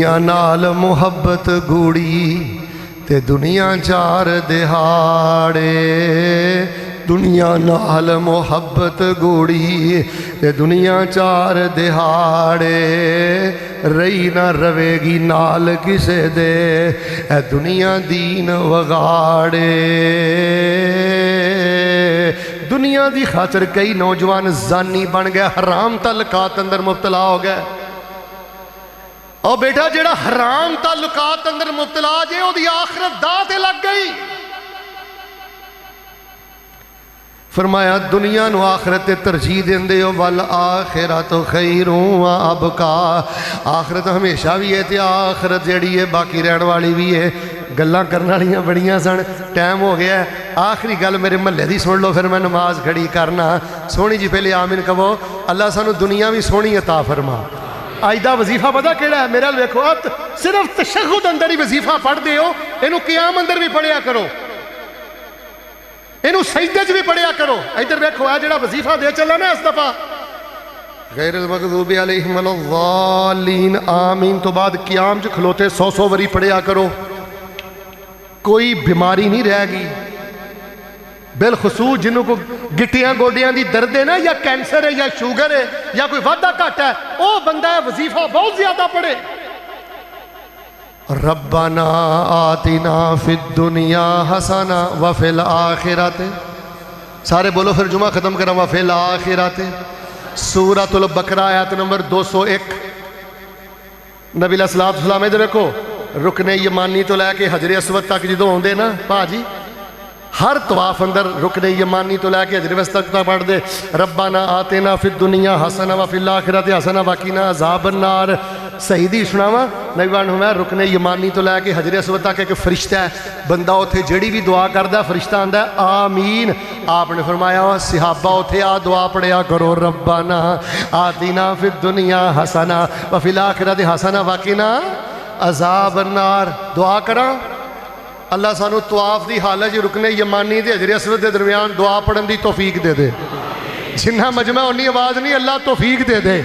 दुनिया नाल मुहब्बत गूड़ी ते दुनिया चार दिहाड़े, दुनिया नाल मुहब्बत गूड़ी ते दुनिया चार दिहाड़े, रही ना रवेगी नाल किसे दे ए दुनिया दीन वगाड़े। दुनिया दी खातर कई नौजवान जानी बन गए, हराम तल्लुकात अंदर मुब्तला हो गए। और बेटा जेड़ा हराम तल्लुकात अंदर मुब्तला जे ओदी आखिरत दाह ते लग गई। फरमाया दुनिया नू आखिरत ते तरजीह देंदे हो, वल आखिरत खैरुं व अबका। आखिरत हमेशा भी है ते आखिरत जेड़ी है बाकी रहने वाली भी है। गल्लां करने वालियां बड़ियां सन, टाइम हो गया है। आखिरी गल मेरे महल्ले दी सुन लो, फिर मैं नमाज खड़ी करना। सोहनी जी पहले आमीन कहो। अल्लाह सानू दुनिया भी सोहनी अता फरमा। अज दा वजीफा पता केड़ा है? मेरा वेखो सिर्फ तशहुद अंदर ही वजीफा पढ़ते हो, इनू क़ियाम अंदर भी पढ़िया करो, इनू सजदे च भी पढ़िया करो। इधर वेखो आ जेड़ा वजीफा दे चला ना इस दफा गैरुल मग़दूबि अलैहिम वलद्दालीन आमीन तो बाद क़ियाम च खलोते 100 वरी पढ़िया करो। कोई बीमारी नहीं रहेगी, बिलखसूस जिन्हों को गिट्टियां गोडियां दी दर्द है ना, या कैंसर है या शुगर है या कोई वादा घट है, वो बंदा है वजीफा बहुत ज्यादा पढ़े। रब्बना आतिना फिद दुनिया हसना व फिल आखिरत। सारे बोलो फिर जुमा खत्म करा। व फिल आखिरत सूरतुल बकरा आयत नंबर 201। नबी अलैहिस्सलातु वस्सलाम इधर देखो, रुकने यमानी तो लैके हजरे अस्वद तक जो आते ना भाजी, हर तवाफ अंदर रुकने यमानी तो लैके हजरे अस्वद तक पढ़ते रब्बाना आतिना फिद दुनिया हसना व फिल आखिरत हसना वकीना अज़ाबन नार। सही दी सुनावा नबी मैं रुकने यमानी तो लैके हजरे अस्वद तक एक फरिश्ता है, बंदा उत्थे जड़ी भी दुआ करता फरिश्ता आंदा आमीन। आपने फरमाया सिहाबा उत्थे आ दुआ पढ़िया करो, रब्बाना आतिना फिद दुनिया हसना व फिल आखिरत हसना वकीना अज़ाबन नार। दुआ करा अल्लाह सानू तवाफ की हालत रुकने यमानी ते हजरे अस्वद के दरमियान दुआ पढ़न की तौफीक दे दे। जिन्ना मजमा उन्नी आवाज़ नहीं, अल्लाह तौफीक दे दे।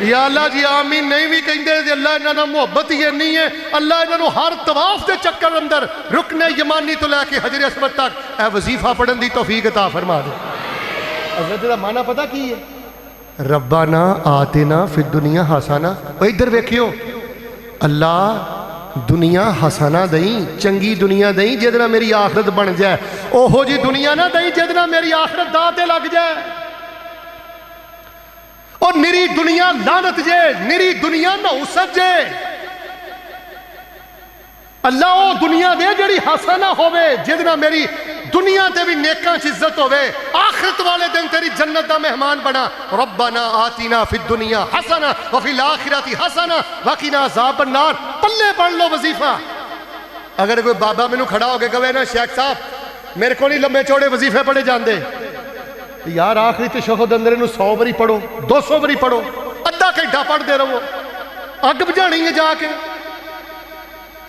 या अल्लाह जी आमीन नहीं भी कहेंगे, अल्लाह इन्होंने मुहब्बत ही नहीं है, अल्लाह इन्होंने हर तवाफ के चक्कर अंदर रुकने यमानी तो लैके हजरे अस्वद तक ए वजीफा पढ़न की तौफीक अता फरमा दे। हज़रत दा माना पता की है? रब्बाना आतिना फिद दुनिया हसना। इधर वेखियो, अल्लाह दुनिया हसना दई, चंगी दुनिया दई जिहदे नाल मेरी आखिरत बन जाए। ओहो जी दुनिया ना दई जिहदे नाल मेरी आखिरत दाह ते लग जाए। और निरी दुनिया लानत जे, निरी दुनिया नहुसत जे। अल्लाह वो दुनिया दे जिहड़ी हसना होवे, जिहदे नाल मेरी दुनिया ते भी नेकां च इज्जत होवे, आखिरत वाले दिन तेरी जन्नत दा मेहमान बना। रब्बना आतिना फिद दुनिया हसना व फिल आखिरति हसना वकीना अज़ाबन नार। पल्ले पढ़ लो वजीफा। अगर कोई बाबा मैनू खड़ा होके कहे ना शेख साहब मेरे को नहीं लंबे चौड़े वजीफे पढ़े जाते, यार आखिरी तशहुद अंदर 100 वरी पढ़ो, 200 वरी पढ़ो, अद्धा घंटा पढ़ते रहो। अग बुझानी है जाके।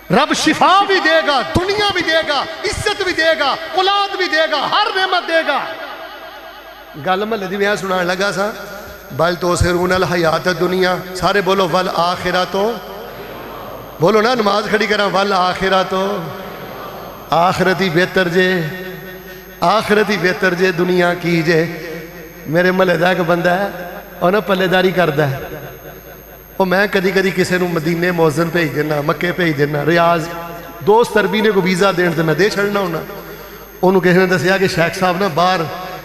रब शिफा भी देगा, दुनिया भी देगा, इज्जत भी देगा, औलाद भी देगा, हर नेमत देगा। गल महल्ले दी मैं सुनान लगा सा, बल तो सिरूनल हयात दुनिया। सारे बोलो वल आखिरा तो, बोलो ना नमाज खड़ी करा, वल आखिरा तो आखिरत ही बेहतर जे, आखिरत ही बेहतर जे दुनिया की जे। मेरे महल्ले का एक बंदा है, और ना पल्लेदारी करता है। और मैं कदी कदी किसी को मदीने मौजन भेज देना, मक्के भेज देना, रियाज। दोस्त अरबी ने को वीज़ा देने से मैं दे छड़ना होना। उन्होंने किसी ने दसिया कि शेख साहब ना बाहर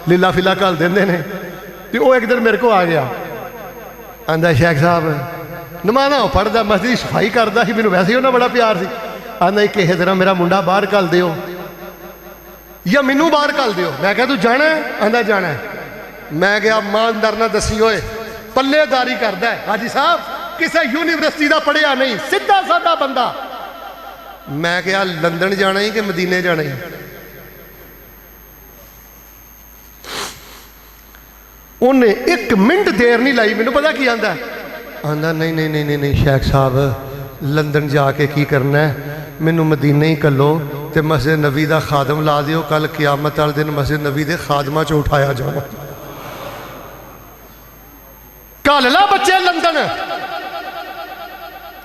लीला फिला घल देंगे ने। तो वो एक दिन मेरे को आ गया, आंदा शेख साहब नमाज़ पढ़ता, मस्जिद सफाई करता ही, मैंने वैसे ही उन्हें बड़ा प्यार सी। आंदा किसी तरह मेरा मुंडा बाहर घल दियो या मैनू बाहर घल दियो। मैं क्या तू जाना है? आंदा जाना है। मैं गया, ईमानदार ना दसी होए पल्लेदारी करता है हाजी साहब, किसी यूनिवर्सिटी का पढ़िया नहीं, सीधा साधा बंदा। मैं क्या लंदन जाना ही कि मदीने जाना ही? उन्हें 1 मिनट देर नहीं लाई, मैनू पता की आंदा नहीं नहीं नहीं नहीं शेख साहब लंदन जाके की करना है, मैनू मदीने ही कलो तो मस्जिद नबी का खादम ला दियो, कल क़यामत वाले दिन मस्जिद नबी के खादमा चो उठाया जाना। कल ला बच्चे लंदन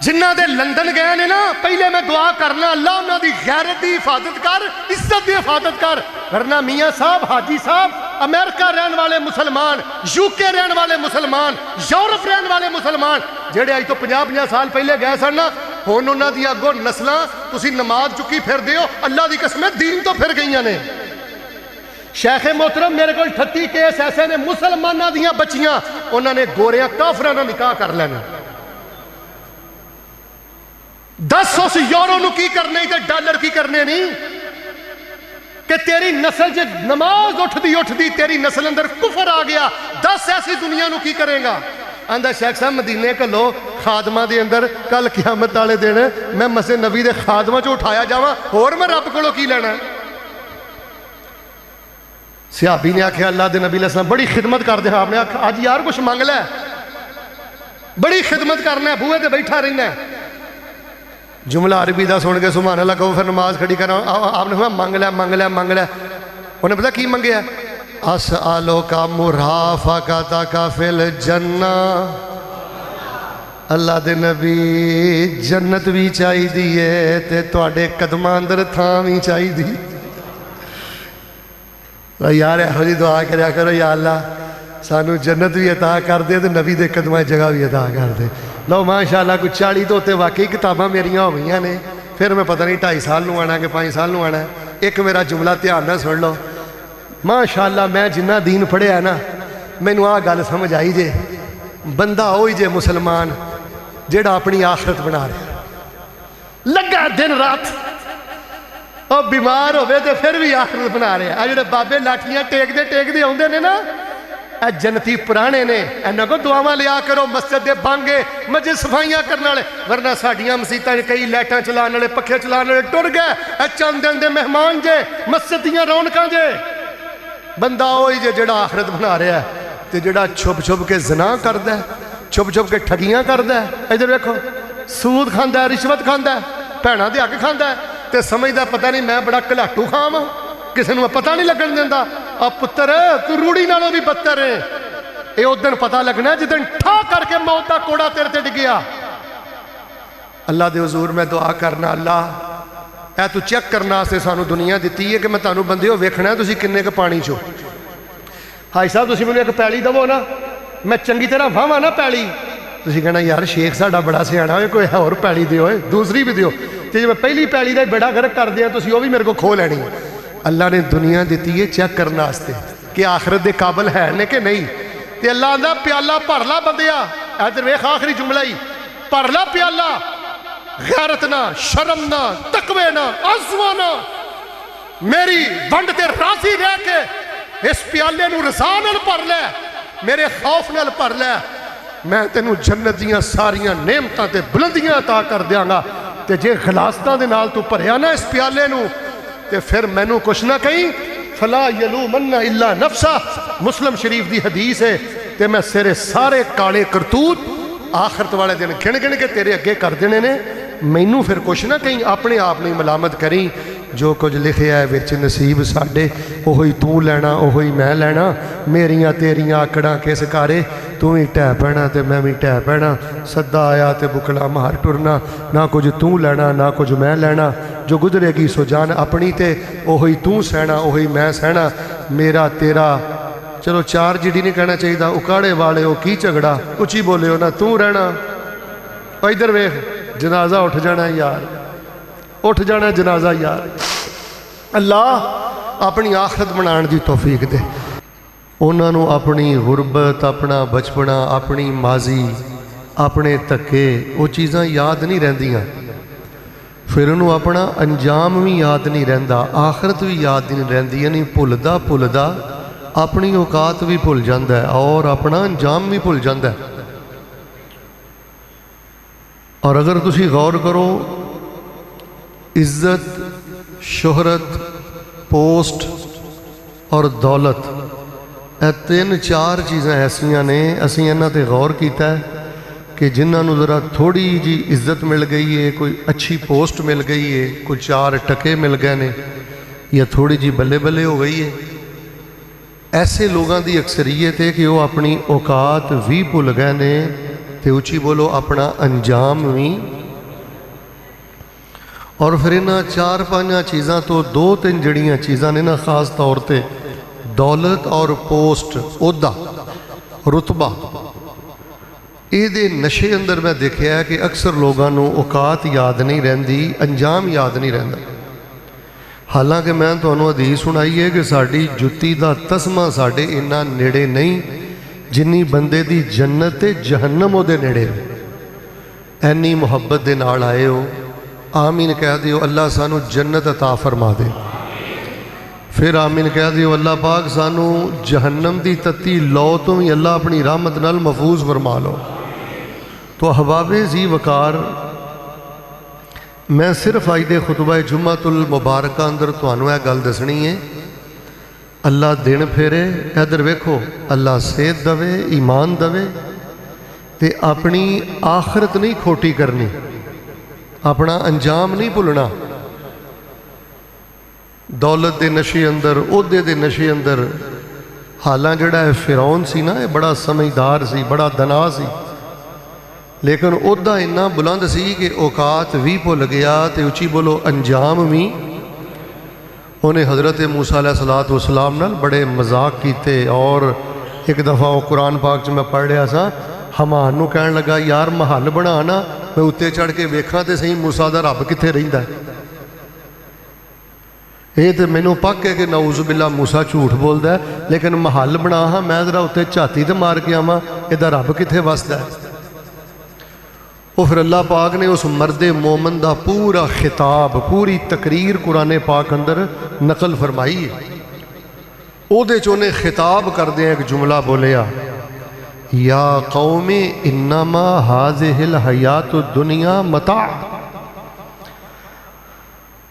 जिन्हां दे लंदन गए ने ना, पहले मैं दुआ करना अल्लाह उन्हां दी गैरत दी हिफाजत कर, इज्जत दी हिफाजत कर। वरना मियाँ साहब, हाजी साहब, अमेरिका रहने वाले मुसलमान, यूके रहने वाले मुसलमान, यूरोप रहने वाले मुसलमान जेड़े अज तो 50-50 साल पहले गए सन ना, हुण उन्हां दी अगों नस्लां तुसीं नमाज चुकी फिरदे हो, अल्लाह दी कसम दीन तो फिर गईयां ने। शेख मोहतरम मेरे को 38 केस ऐसे ने मुसलमानां दियां बच्चियां उन्होंने गोरियां काफरां नाल निकाह कर लेना। 10 उस यूरो नूं की करने ते डॉलर की करने नहीं कि तेरी नस्ल च नमाज उठदी उठदी तेरी नस्ल अंदर कुफर आ गया। 10 ऐसी दुनिया नूं की करेगा। आंदा शेख साहब मदीने घलो खादमा दे अंदर कल क़यामत वाले दिन मैं मस्जिद नबी दे खादमा च उठाया जावां, होर मैं रब कोलों की लेना। सहाबी ने आख्या अल्लाह दे नबी अलैहि सलाम बड़ी खिदमत करते हैं। आपने आख्या अज यार कुछ मंग लै, बड़ी खिदमत करना है, बूहे ते बैठा रहना है। जुमला अरबी का सुन के सुभान अल्लाह कहो, फिर नमाज खड़ी करा। आपने कहा मंग लै मंग लै मंग लै। उन्हें पता की मंगया, अस आलो का मुराफा का फिल जन्ना। अल्लाह दे नबी जन्नत भी चाहिदी है ते तुहाडे कदमां अंदर थां भी चाहिदी। यार यहो जी दुआ करया करो, या अल्लाह सानू जन्नत भी अता कर दे ते नबी दे कदमां जगह भी अता कर दे। लो माशाअल्लाह कुछ 40 तो उत्ते वाकई किताबां मेरियां हो गईयां ने। फिर मैं पता नहीं 2.5 साल नूं आना कि 5 साल नूं आना। एक मेरा जुमला ध्यान नाल सुन लो। माशाअल्लाह मैं जिन्ना दीन पढ़िया ना, मैनू आ गल समझ आई जे, बंदा ओही जे मुसलमान जेड़ा अपनी आखरत बना रहा, लगा दिन रात, और बीमार होवे तो फिर भी आखरत बना रहे। आ जिहड़े बाबे लाठियां टेकदे टेकदे आउंदे ने ना, ए जन्नती पुराने ने, इन्हां को दुआवां लिया करो। मस्जिद दे बांगे, मस्जिद सफाइयां करने वाले, वरना साडियां मसीतां कई लाइटां चलाने वाले, पखे चलाने वाले टुर गए। ए चंद दिन दे मेहमान जे, मस्जिद दियां रौनकां जे। बंदा ओही जे जेड़ा आखरत बना रहा है, ते जेड़ा छुप छुप के ज़िना करदा है, छुप छुप के ठगियां करदा है। इधर देखो, सूद खांदा है, रिश्वत खांदा है, भैणां दे हक खांदा है, ते समझदा पता नहीं मैं बड़ा घलाटू खां वां, किसी नूं पता नहीं लगन दिंदा। आ पुत्तर तू रूड़ी नालों भी बदतर है। ये उस दिन पता लगना जिदन ठा करके मौत का कोड़ा तेरे ते डिग्या। अल्लाह दे हुजूर मैं दुआ करना, अल्लाह ऐ तू चेक करना से सानू दुनिया दी है कि मैं तुहानू बंदे हो वेखना तुसीं किन्ने क पानी चो। हाई साहब तुसीं मैनूं एक पैली दवो ना, मैं चंगी तरह वाहवां ना पैली। तुसीं कहना यार शेख साडा बड़ा सियाणा है, कोई होर पैली दिओ, दूसरी भी दिओ। तो जो मैं पहली पैली का बेड़ा गर्क कर दिया, तुसीं वो भी मेरे को खो लैनी। अल्लाह ने दुनिया दी है चेक करने वास्ते कि आखिरत के काबल है ने कि नहीं। तो अल्लाह आंदा प्याला भर ला बंदिया। इधर वेख आखिरी जुमला ही, भर ला प्याला, गैरत ना, शर्म ना, तकवे ना, आज़मा ना, मेरी वंड ते राजी रह के इस प्याले नूं रज़ा नाल भर लै, मेरे खौफ नाल भर लै। मैं तेनू जन्नत दियां सारियां नेमतां ते बुलंदियां अता कर दियांगा। ते जे खलासतां दे नाल तू भरिया ना इस प्याले नूं, ते फिर मैनू कुछ ना कहीं, फला यलूमन्ना इल्ला नफ्सा, मुस्लिम शरीफ दी हदीस है। ते मैं सिरे सारे काले करतूत आखरत वाले दिन गिन गिन के तेरे अगे कर देने ने। मैनू फिर कुछ ना कहीं, अपने आप नहीं मलामत करी। जो कुछ लिखिया है विच नसीब साडे, ओही तू लैना, ओही मैं लैना। मेरियां तेरियां आकड़ां किस कारे, तू भी ढह पैना ते मैं भी ढह पैना। सदा आया ते बुकला मार टुरना, ना कुछ तू लैना ना कुछ मैं लैना। जो गुजरेगी सो जान अपनी, ते ओही तू सहना ओही मैं सहना। मेरा तेरा चलो 4 जिडी नहीं कहना चाहिए, उकाड़े वाले हो की झगड़ा, उची बोले हो ना तू रहना। इधर वेख, जनाजा उठ जाना यार, उठ जाना जनाजा यार। अल्लाह अपनी आखरत बनाने की तौफीक दे। उन्होंने अपनी गुरबत, अपना बचपना, अपनी माजी, अपने धक्के, वो चीज़ां याद नहीं रहिंदियां। फिर उन्होंने अपना अंजाम भी याद नहीं रहिंदा, आखरत भी याद नहीं रहिंदी। यानी भुलदा भुलदा अपनी औकात भी भुल जाता है और अपना अंजाम भी भुल जाता है। और अगर तुसी गौर करो, इज्जत, शोहरत, पोस्ट और दौलत, ये 3-4 चीज़ां ऐसियां ने, असीं इन्हां ते गौर किया है कि जिन्होंने ज़रा थोड़ी जी इज्जत मिल गई है, कोई अच्छी पोस्ट मिल गई है, कोई 4 टके मिल गए ने, या थोड़ी जी बल्ले बल्ले हो गई है, ऐसे लोगों की अक्सरीयत है कि वो अपनी औकात भी भुल गए ने, तो उची बोलो अपना अंजाम भी اور پھر انہاں 4-5 چیزاں تو 2-3 جڑیاں چیزاں نے نا خاص طور تے دولت اور پوسٹ، عہدہ، رتبہ، یہ دے نشے اندر میں دیکھیا ہے کہ اکثر لوگاں نو اوقات یاد نہیں رہندی، انجام یاد نہیں رہندا۔ حالانکہ میں تانوں حدیث سنائی ہے کہ ساڈی جُتی دا تسمہ ساڈے انہاں نیڑے نہیں جنی بندے دی جنت تے جہنم او دے نیڑے۔ اینی محبت دے نال آئے ہو، آمین کہہ دیو اللہ سانو جنت عطا فرما دے۔ پھر آمین کہہ دیو اللہ پاک سانو جہنم دی تتی لو تو ہی اللہ اپنی رحمت نال محفوظ فرما لو۔ تو احباب ذی وقار، میں صرف آج دے خطبہ جمعۃ المبارکہ اندر تانوں اے گل دسنی ہے، اللہ دن پھیرے، ادھر ویکھو، اللہ صحت دوے، ایمان دوے، تے اپنی آخرت نہیں کھوٹی کرنی، اپنا انجام نہیں بھولنا۔ دولت دے نشے اندر، عہدے دے نشے اندر، حالاں جڑا ہے فرعون سی نا، یہ بڑا سمجھدار سی، بڑا دنا سی، لیکن عہدہ اتنا بلند سی کہ اوقات بھی بھول گیا تے اچھی بولو انجام بھی۔ انہیں حضرت موسیٰ علیہ السلام نال بڑے مذاق کیتے، اور ایک دفعہ وہ قرآن پاک میں پڑھ رہا سا، حمان نو کہن لگا یار محل بنانا، میں اتے چڑھ کے ویکھاں تے صحیح موسیٰ دا رب کتھے رہندا ہے۔ یہ تو مینوں پک ہے کہ نعوذ باللہ موسیٰ جھوٹ بولدا ہے، لیکن محل بنا ہاں میں ذرا اتے جھاتی تے مار کے آواں، یہ رب کتھے وسدا ہے۔ وہ پھر اللہ پاک نے اس مرد مومن دا پورا خطاب، پوری تقریر قرآن پاک اندر نقل فرمائی ہے۔ او دے چونے خطاب کر دیں ایک جملہ بولیا، یا قوم انما ہذہ الحیات الدنیا متاع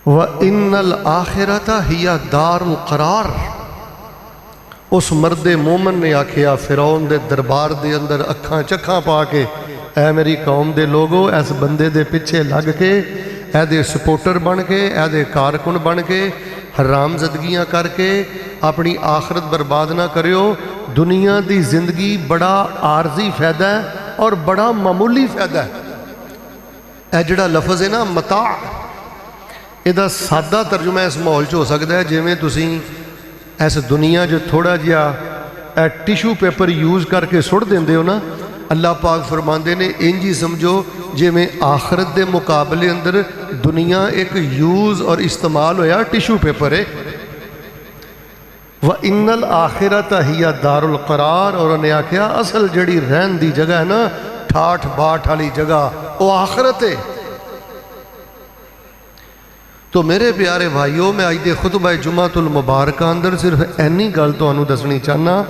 وَإِنَّ الْآخِرَةَ ہِیَ دَارُ الْقَرَارِ۔ اس مرد مومن نے آکھیا فرعون دے دربار دے اندر اکھاں چکھاں پا کے، اے میری قوم دے لوگو، اس بندے دے پیچھے لگ کے، اے دے سپورٹر بن کے، اے دے کارکن بن کے، حرام زدگیاں کر کے اپنی آخرت برباد نہ کریو۔ دنیا دی زندگی بڑا عارضی فائدہ ہے اور بڑا معمولی فائدہ ہے۔ اے جڑا لفظ ہے نا متاع، یہ سادہ ترجمہ اس ماحول ہو سکتا ہے جویں تسی اس دنیا جو تھوڑا جہا ٹیشو پیپر یوز کر کے سٹ دیندے ہو نا، اللہ پاک فرماندے نے انجی سمجھو جویں آخرت دے مقابلے اندر دنیا ایک یوز اور استعمال ہویا ٹیشو پیپر ہے۔ وَإِنَّ الْآخِرَةَ ہِیَ دَارُ الْقَرَارِ، اور انہیں آکھیا اصل جڑی رہن دی جگہ ہے نا، ٹھاٹھ باٹھ والی جگہ، وہ آخرت ہے۔ تو میرے پیارے بھائیوں، میں آج دے خطبہ جمعۃ المبارکہ اندر صرف اینی گل تانوں دسنی چاہنا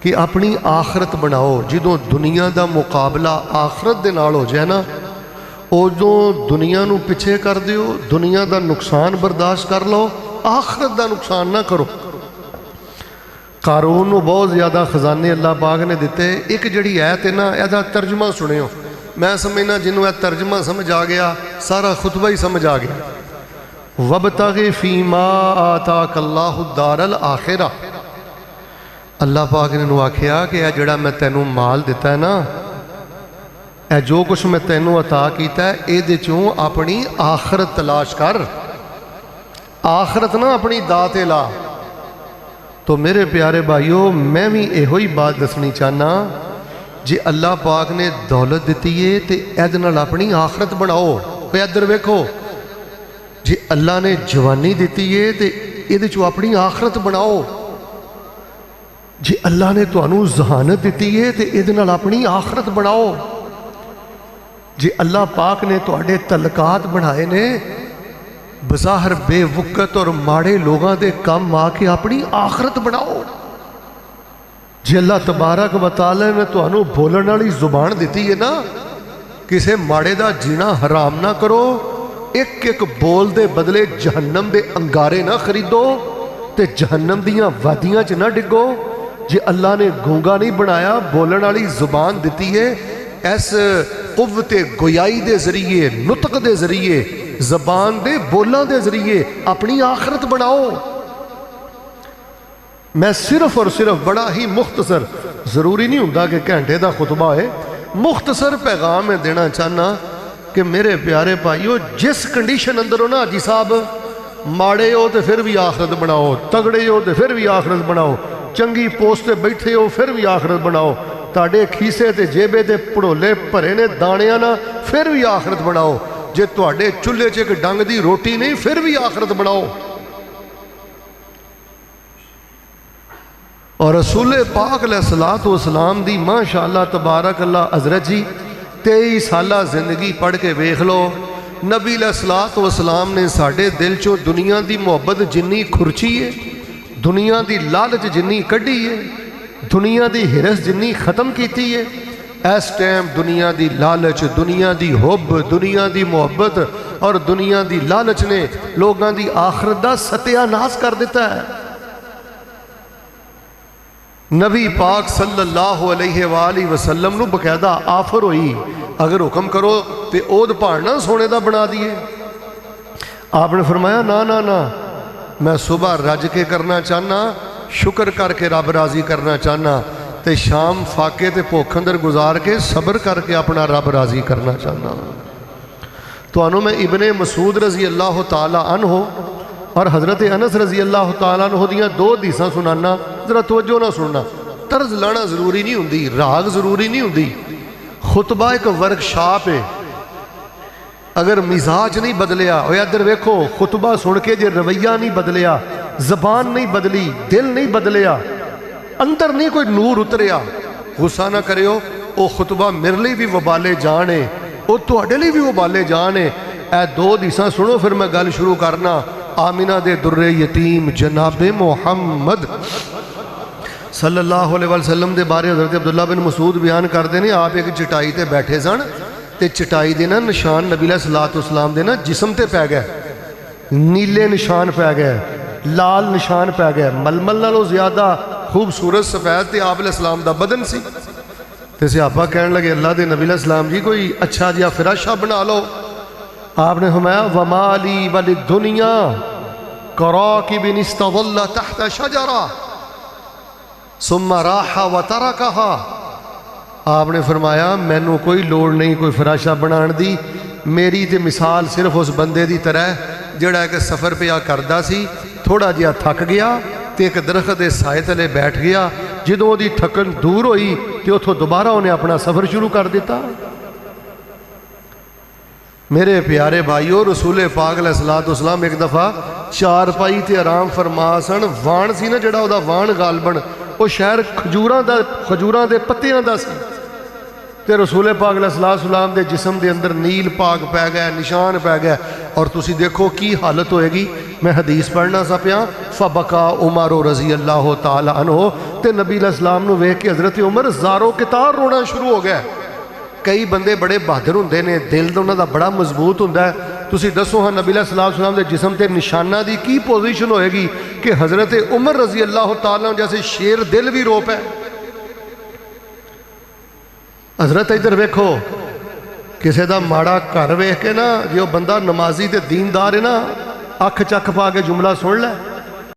کہ اپنی آخرت بناؤ۔ جدوں دنیا دا مقابلہ آخرت دے نال ہو جائے نا، ادوں دنیا نو پیچھے کر دیو، دنیا دا نقصان برداشت کر لو، آخرت دا نقصان نہ کرو۔ قارون نو بہت زیادہ خزانے اللہ پاک نے دیتے۔ ایک جڑی آیت ہے نا، ایدہ ترجمہ سنیو، میں سمجھنا جنہوں اے ترجمہ سمجھ آ گیا سارا خطبہ ہی سمجھ آ گیا۔ وَابْتَغِ فِي مَا آتَاكَ اللَّهُ الدَّارَ الْآخِرَةَ، اللہ پاک نے نو آکھیا کہ اے جڑا میں تینوں مال دیتا ہے نا، اے جو کچھ میں تینوں عطا کیتا ہے، اے دے چوں اپنی آخرت تلاش کر، آخرت نہ اپنی دات لا۔ تو میرے پیارے بھائیوں، میں بھی ایہوئی بات دسنی چاہنا، جی اللہ پاک نے دولت دیتی ہے تے اید نال اپنی آخرت بناؤ۔ پہ ادھر ویکھو، جی اللہ نے جوانی دیتی ہے تے اید چوں اپنی آخرت بناؤ۔ جی اللہ نے تانوں ذہانت دیتی ہے تے اید نال اپنی آخرت بناؤ۔ جی اللہ پاک نے تواڈے تعلقات بنائے نے بظاہر بے وقت اور ماڑے لوگاں دے کم آ کے اپنی آخرت بناؤ۔ جی اللہ تبارک و تعالی نے تانوں بولن والی زبان دیتی ہے نا، کسے ماڑے دا جینا حرام نہ کرو، ایک ایک بول دے بدلے جہنم دے انگارے نہ خریدو تے جہنم دیاں وادیاں چ نہ ڈگو۔ جی اللہ نے گونگا نہیں بنایا، بولن والی زبان دیتی ہے، اس قوت گویائی دے ذریعے، نطق دے ذریعے، زبان دے بولاں دے ذریعے اپنی آخرت بناؤ۔ میں صرف اور صرف بڑا ہی مختصر، ضروری نہیں ہوتا کہ گھنٹے دا خطبہ ہے، مختصر پیغام میں دینا چاہنا کہ میرے پیارے بھائیو جس کنڈیشن اندر ہو نا حاجی صاحب، ماڑے ہو تو پھر بھی آخرت بناؤ، تگڑے ہو تو پھر بھی آخرت بناؤ، چنگی پوسٹ بیٹھے ہو پھر بھی آخرت بناؤ، تاڑے کھیسے تے جیبے تے پڑولے بھرے نے دانیاں نا پھر بھی آخرت بناؤ، جے تواڈے چولہے چ ایک ڈنگ دی روٹی نہیں پھر بھی آخرت بناؤ۔ اور رسول پاک علیہ الصلوۃ والسلام دی ماشاءاللہ تبارک اللہ حضرت جی 23 سالہ زندگی پڑھ کے ویکھ لو، نبی علیہ الصلوۃ والسلام نے ساڈے دل چوں دنیا دی محبت جنی کھرچی ہے، دنیا دی لالچ جنی کڈی ہے، دنیا دی ہرس جنی ختم کیتی ہے، اس ٹائم دنیا دی لالچ، دنیا دی حب، دنیا دی محبت اور دنیا دی لالچ نے لوگاں دی آخرت دا ستیہ ناس کر دیتا ہے۔ نبی پاک صلی اللہ علیہ وآلہ وسلم نو بقاعدہ آفر ہوئی، اگر حکم کرو تے اود پہاڑنا سونے دا بنا دیے۔ آپ نے فرمایا نا نا نا، میں صبح رج کے کرنا چاہنا، شکر کر کے رب راضی کرنا چاہنا، تے شام فاقے تے بھوک اندر گزار کے صبر کر کے اپنا رب راضی کرنا چاہنا۔ تو انہوں میں ابن مسعود رضی اللہ تعالیٰ عنہ اور حضرت انس رضی اللہ تعالیٰ عنہ دیاں 2 حدیثاں سنانا، ذرا توجہ نہ سننا، طرز لانا ضروری نہیں ہوندی، راگ ضروری نہیں ہوندی، خطبہ ایک ورکشاپ ہے، اگر مزاج نہیں بدلیا، اور ادھر ویکھو خطبہ سن کے جے رویہ نہیں بدلیا، زبان نہیں بدلی، دل نہیں بدلیا، اندر نہیں کوئی نور اتریا، غصہ نہ کریو، او خطبہ میرے لیے بھی وبالے جانے، او تواڈے لیے بھی وبالے جانے۔ اے 2 حدیثاں سنو پھر میں گل شروع کرنا۔ آمینہ دے در یتیم جناب محمد صلی اللہ علیہ وسلم دے بارے حضرت عبداللہ بن مسعود بیان کر دینے، آپ ایک چٹائی تے بیٹھے سن تے چٹائی دے نا نشان نبی علیہ السلام دے نا جسم تے پہ گئے، نیلے نشان پہ گئے، لال نشان پہ گئے، ململ نالوں زیادہ خوبصورت سفید تے آپ علیہ السلام دا بدن سی۔ تے صحابہ کہنے لگے اللہ دے نبی علیہ السلام جی کوئی اچھا جیا فراشہ بنا لو۔ آپ نے فرمایا وَمَا لِي وَلِلدُّنْيَا كَرَاكِبٍ اسْتَظَلَّ تَحْتَ شَجَرَةٍ ثُمَّ رَاحَ وَتَرَكَهَا۔ آپ نے فرمایا مینوں کوئی لوڑ نہیں کوئی فراشہ بنان دی، میری تے مثال صرف اس بندے دی طرح جڑا ایک سفر پہ کردا سی، تھوڑا جہا تھک گیا تے ایک درخت دے سائے تلے بیٹھ گیا، جدوں دی تھکن دور ہوئی تے اتھوں دوبارہ انہیں اپنا سفر شروع کر دیتا۔ میرے پیارے بھائیو رسول پاک علیہ السلام ایک دفعہ 4 پائی تے آرام فرما سن، وان سی نا جڑا او دا وان غالبن وہ شہر کھجوراں دے پتیاں دا سی، تے رسول پاک علیہ السلام دے جسم دے اندر نیل پاک پہ گئے، نشان پہ گئے، اور تسی دیکھو کی حالت ہوئے گی۔ میں حدیث پڑھنا سا پیا، فبکا عمر رضی اللہ تعالی عنہ، تے نبی علیہ السلام نو ویکھ کے حضرت عمر زارو کتار رونا شروع ہو گیا۔ کئی بندے بڑے بہادر ہوندے نے، دل دا انہاں دا بڑا مضبوط ہوندا ہے، تسی دسو ہاں نبی علیہ السلام دے جسم تے نشانہ دی کی پوزیشن ہوئے گی کہ حضرت عمر رضی اللہ تعالیٰ جیسے شیر دل بھی رو پے۔ حضرت ادھر ویکھو کسے دا ماڑا گھر ویکھ کے نا جو بندہ نمازی تے دیندار ہے نا، اکھ چک پا کے جملہ سن لے